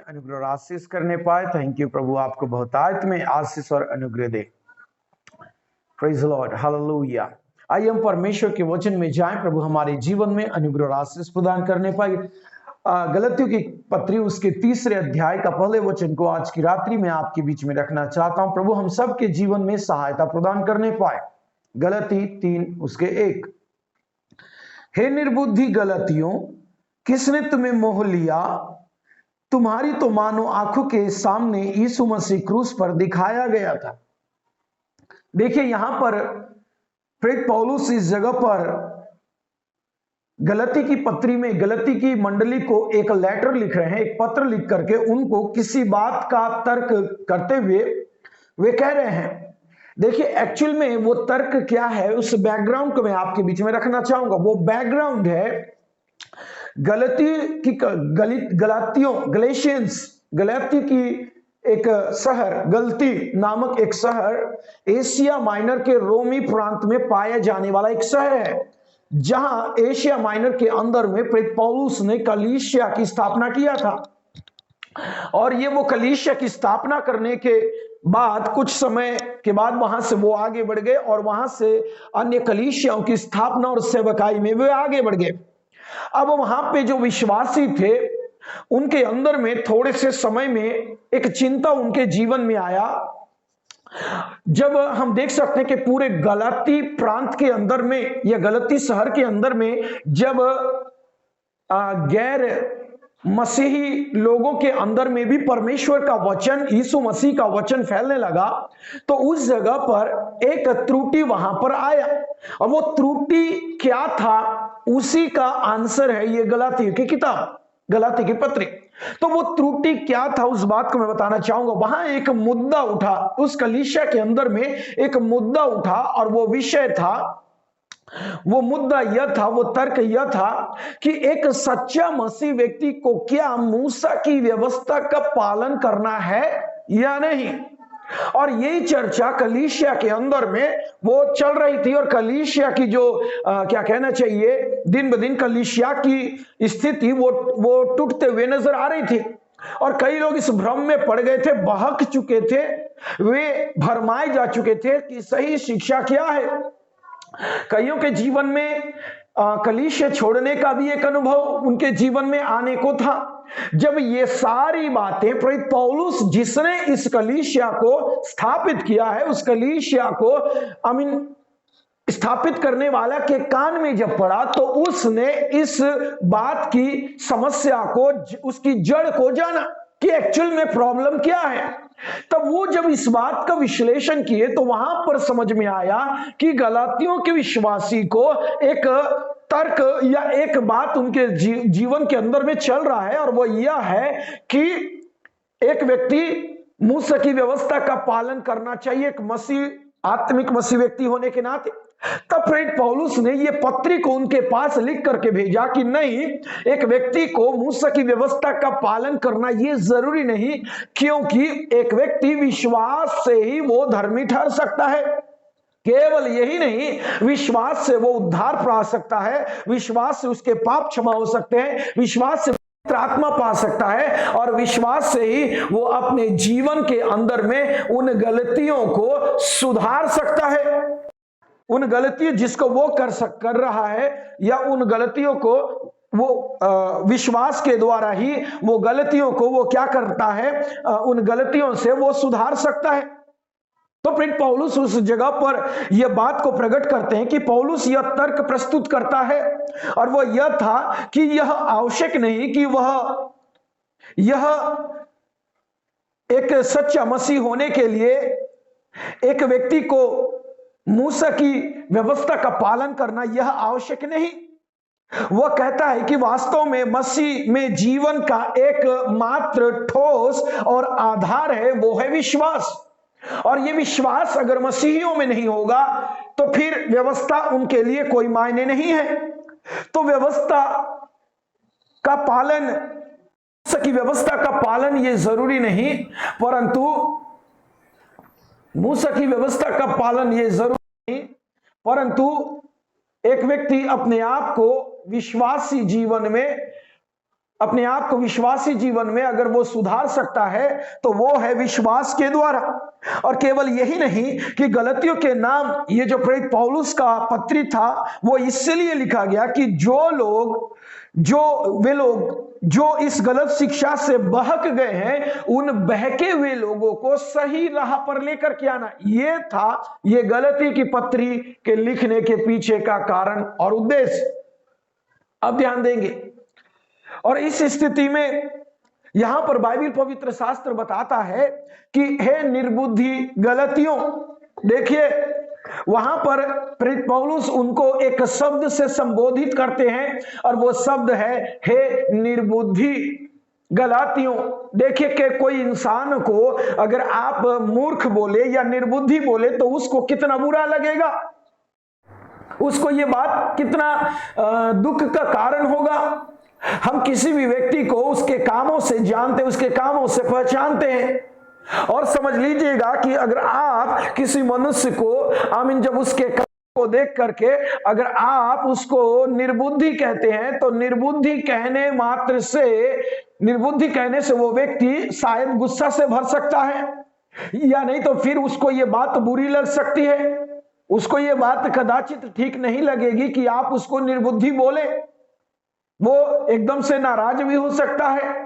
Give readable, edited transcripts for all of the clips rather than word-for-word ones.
अनुग्रह और आशीष करने पाए। थैंक यू प्रभु, आपको बहुतायत में आशीष और अनुग्रह दे। Praise Lord, hallelujah. आइए हम परमेश्वर के वचन में जाएं। प्रभु हमारे जीवन में अनुग्रह और आशीष प्रदान करने पाए। गलतियों की पत्री उसके 3 अध्याय का पहले वचन को आज की रात्रि में आपके बीच में रखना चाहता हूं। प्रभु हम सब के जीवन में सहायता प्रदान करने पाए। गलती 3 उसके 1। हे निर्बुद्धि गलतियों, किसने तुम्हें मोह लिया? तुम्हारी तो मानो आंखों के सामने यीशु मसीह क्रूस पर दिखाया गया था। देखिए यहां पर प्रेरित पौलुस इस जगह पर गलती की पत्री में गलती की मंडली को एक लेटर लिख रहे हैं, एक पत्र लिख करके उनको किसी बात का तर्क करते हुए वे कह रहे हैं। देखिए एक्चुअल में वो तर्क क्या है, उस बैकग्राउंड को मैं आपके बीच में रखना चाहूंगा। वो बैकग्राउंड है गलाती की एक शहर, गलती नामक एक शहर एशिया माइनर के रोमी प्रांत में पाया जाने वाला एक शहर है, जहां एशिया माइनर के अंदर में प्रेरित पौलुस ने कलीसिया की स्थापना किया था। और ये वो कलीसिया की स्थापना करने के बाद कुछ समय के बाद वहां से वो आगे बढ़ गए और वहां से अन्य कलीसियाओं की स्थापना और सेवकाई में वे आगे बढ़ गए। अब वहां पे जो विश्वासी थे उनके अंदर में थोड़े से समय में एक चिंता उनके जीवन में आया। जब हम देख सकते हैं कि पूरे गलाती प्रांत के अंदर में या गलाती शहर के अंदर में जब गैर मसीही लोगों के अंदर में भी परमेश्वर का वचन, यीशु मसीह का वचन फैलने लगा, तो उस जगह पर एक त्रुटि वहां पर आया। और वो त्रुटि क्या था, उसी का आंसर है ये गलाती की किताब, गलाती की पत्री। तो वो त्रुटि क्या था उस बात को मैं बताना चाहूंगा। वहां एक मुद्दा उठा, उस कलीसिया के अंदर में एक मुद्दा उठा और वो विषय था, वो मुद्दा यह था, वो तर्क यह था कि एक सच्चा मसीह व्यक्ति को क्या मूसा की व्यवस्था का पालन करना है या नहीं। और यही चर्चा कलीसिया के अंदर में वो चल रही थी। और कलीसिया की जो क्या कहना चाहिए, दिन ब दिन कलीसिया की स्थिति वो टूटते हुए नजर आ रही थी। और कई लोग इस भ्रम में पड़ गए थे, बहक चुके थे, वे भरमाए जा चुके थे कि सही शिक्षा क्या है। कईयों के जीवन में कलीसिया छोड़ने का भी एक अनुभव उनके जीवन में आने को था। जब ये सारी बातें प्रेरित पौलुस, जिसने इस कलीसिया को स्थापित किया है, उस कलीसिया को स्थापित करने वाला के कान में जब पड़ा, तो उसने इस बात की समस्या को, उसकी जड़ को जाना कि एक्चुअल में प्रॉब्लम क्या है। तब वो जब इस बात का विश्लेषण किए तो वहां पर समझ में आया कि गलातियों के विश्वासी को एक तर्क या एक बात उनके जीवन के अंदर में चल रहा है, और वो यह है कि एक व्यक्ति मूसा की व्यवस्था का पालन करना चाहिए, एक मसीह, आत्मिक मसीह व्यक्ति होने के नाते। तब प्रेरित पौलुस ने ये पत्री को उनके पास लिख करके भेजा कि नहीं, एक व्यक्ति को मूसा की व्यवस्था का पालन करना ये जरूरी नहीं, क्योंकि एक व्यक्ति विश्वास से ही वो धर्मी ठहर सकता है। केवल यही नहीं, विश्वास से वो उद्धार पा सकता है, विश्वास से उसके पाप क्षमा हो सकते हैं, विश्वास से आत्मा पा सकता है, और विश्वास से ही वो अपने जीवन के अंदर में उन गलतियों को सुधार सकता है। उन गलतियों जिसको वो कर रहा है, या उन गलतियों को वो विश्वास के द्वारा ही वो गलतियों को वो क्या करता है, उन गलतियों से वो सुधार सकता है। तो प्रेरित पौलुस उस जगह पर यह बात को प्रकट करते हैं कि पौलुस यह तर्क प्रस्तुत करता है, और वह यह था कि यह आवश्यक नहीं कि यह एक सच्चा मसीह होने के लिए एक व्यक्ति को मूसा की व्यवस्था का पालन करना यह आवश्यक नहीं। वह कहता है कि वास्तव में मसीह में जीवन का एक मात्र ठोस और आधार है, वो है विश्वास। और ये विश्वास अगर मसीहियों में नहीं होगा तो फिर व्यवस्था उनके लिए कोई मायने नहीं है। तो व्यवस्था का पालन, मूसा की व्यवस्था का पालन ये जरूरी नहीं, परंतु मूसा की व्यवस्था का पालन ये जरूरी नहीं, परंतु एक व्यक्ति अपने आप को विश्वासी जीवन में अपने आप को विश्वासी जीवन में अगर वो सुधार सकता है तो वो है विश्वास के द्वारा। और केवल यही नहीं कि गलतियों के नाम, ये जो प्रेरित पौलुस का पत्री था वो इसलिए लिखा गया कि वे लोग जो इस गलत शिक्षा से बहक गए हैं, उन बहके हुए लोगों को सही राह पर लेकर के आना, ये था ये गलती की पत्री के लिखने के पीछे का कारण और उद्देश्य। अब ध्यान देंगे, और इस स्थिति में यहां पर बाइबल पवित्र शास्त्र बताता है कि हे निर्बुद्धि गलतियों, देखिए वहां पर प्रेरित पौलुस उनको एक शब्द से संबोधित करते हैं और वो शब्द है हे निर्बुद्धि गलातियों। देखिए कि कोई इंसान को अगर आप मूर्ख बोले या निर्बुद्धि बोले तो उसको कितना बुरा लगेगा, उसको ये बात कितना दुख का कारण होगा। हम किसी भी व्यक्ति को उसके कामों से जानते, उसके कामों से पहचानते हैं। और समझ लीजिएगा कि अगर आप किसी मनुष्य को जब उसके काम को देख करके अगर आप उसको निर्बुद्धि कहते हैं तो निर्बुद्धि कहने से वो व्यक्ति शायद गुस्सा से भर सकता है, या नहीं तो फिर उसको ये बात बुरी लग सकती है, उसको ये बात कदाचित ठीक नहीं लगेगी कि आप उसको निर्बुद्धि बोले, वो एकदम से नाराज भी हो सकता है।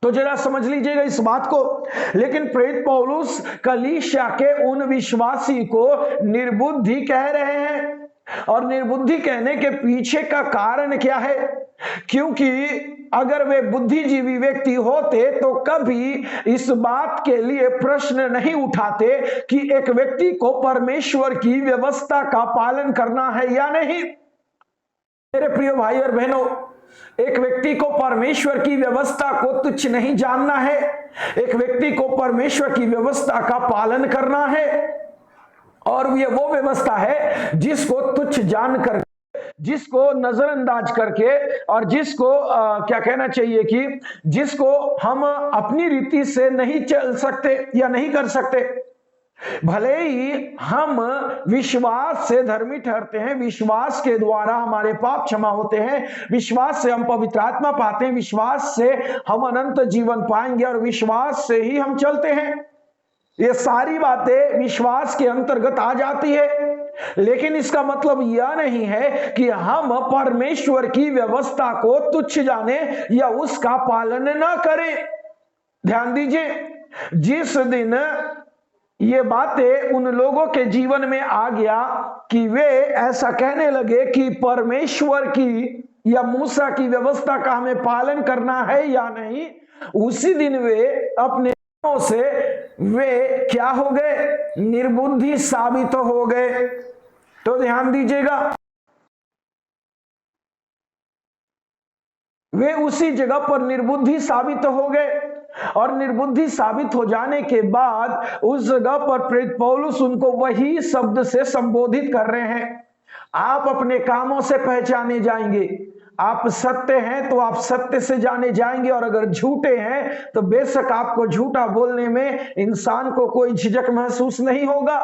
तो जरा समझ लीजिएगा इस बात को। लेकिन प्रेरित पौलुस कलीसिया के उन विश्वासी को निर्बुद्धि कह रहे हैं, और निर्बुद्धि कहने के पीछे का कारण क्या है? क्योंकि अगर वे बुद्धिजीवी व्यक्ति होते तो कभी इस बात के लिए प्रश्न नहीं उठाते कि एक व्यक्ति को परमेश्वर की व्यवस्था का पालन करना है या नहीं। मेरे प्रिय भाई और बहनों, एक व्यक्ति को परमेश्वर की व्यवस्था को तुच्छ नहीं जानना है, एक व्यक्ति को परमेश्वर की व्यवस्था का पालन करना है। और ये वो व्यवस्था है जिसको तुच्छ जानकर, जिसको नजरअंदाज करके, और जिसको क्या कहना चाहिए कि जिसको हम अपनी रीति से नहीं चल सकते या नहीं कर सकते। भले ही हम विश्वास से धर्मी ठहरते हैं, विश्वास के द्वारा हमारे पाप क्षमा होते हैं, विश्वास से हम पवित्र आत्मा पाते हैं, विश्वास से हम अनंत जीवन पाएंगे और विश्वास से ही हम चलते हैं। ये सारी बातें विश्वास के अंतर्गत आ जाती है। लेकिन इसका मतलब यह नहीं है कि हम परमेश्वर की व्यवस्था को तुच्छ जाने या उसका पालन न करें। ध्यान दीजिए, जिस दिन ये बातें उन लोगों के जीवन में आ गया कि वे ऐसा कहने लगे कि परमेश्वर की या मूसा की व्यवस्था का हमें पालन करना है या नहीं, उसी दिन वे अपने कामों से वे क्या हो गए? निर्बुद्धि साबित हो गए। तो ध्यान दीजिएगा, वे उसी जगह पर निर्बुद्धि साबित हो गए, और निर्बुद्धि साबित हो जाने के बाद उस जगह पर प्रेरित पौलुस उनको वही शब्द से संबोधित कर रहे हैं। आप अपने कामों से पहचाने जाएंगे, आप सत्य हैं तो आप सत्य से जाने जाएंगे, और अगर झूठे हैं तो बेशक आपको झूठा बोलने में इंसान को कोई झिझक महसूस नहीं होगा।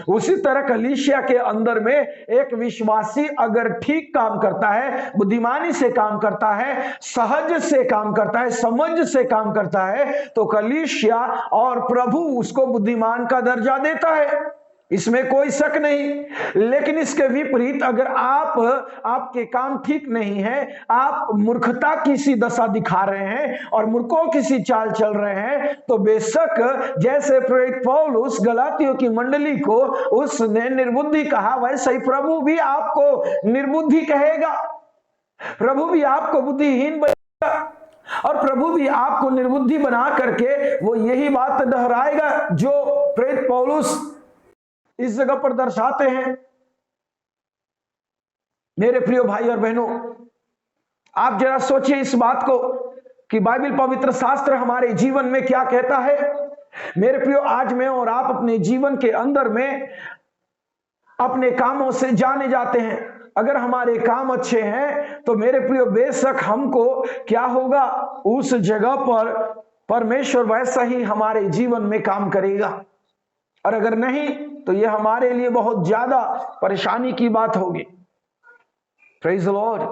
उसी तरह कलीसिया के अंदर में एक विश्वासी अगर ठीक काम करता है, बुद्धिमानी से काम करता है, सहज से काम करता है, समझ से काम करता है, तो कलीसिया और प्रभु उसको बुद्धिमान का दर्जा देता है, इसमें कोई शक नहीं। लेकिन इसके विपरीत अगर आपके काम ठीक नहीं है, आप मूर्खता की सी दशा दिखा रहे हैं और मूर्खों की सी चाल चल रहे हैं, तो बेशक जैसे प्रेरित पौलुस गलातियों की मंडली को उसने निर्बुद्धि कहा, वैसे ही प्रभु भी आपको निर्बुद्धि कहेगा, प्रभु भी आपको बुद्धिहीन बनाएगा, और प्रभु भी आपको निर्बुद्धि बना करके वो यही बात दोहराएगा जो प्रेरित पौलुस इस जगह पर दर्शाते हैं। मेरे प्रिय भाई और बहनों, आप जरा सोचिए इस बात को कि बाइबल पवित्र शास्त्र हमारे जीवन में क्या कहता है। मेरे प्रियो, आज मैं और आप अपने जीवन के अंदर में अपने कामों से जाने जाते हैं। अगर हमारे काम अच्छे हैं तो मेरे प्रियो बेशक हमको क्या होगा, उस जगह पर परमेश्वर वैसा ही हमारे जीवन में काम करेगा, और अगर नहीं तो यह हमारे लिए बहुत ज्यादा परेशानी की बात होगी। Praise the Lord.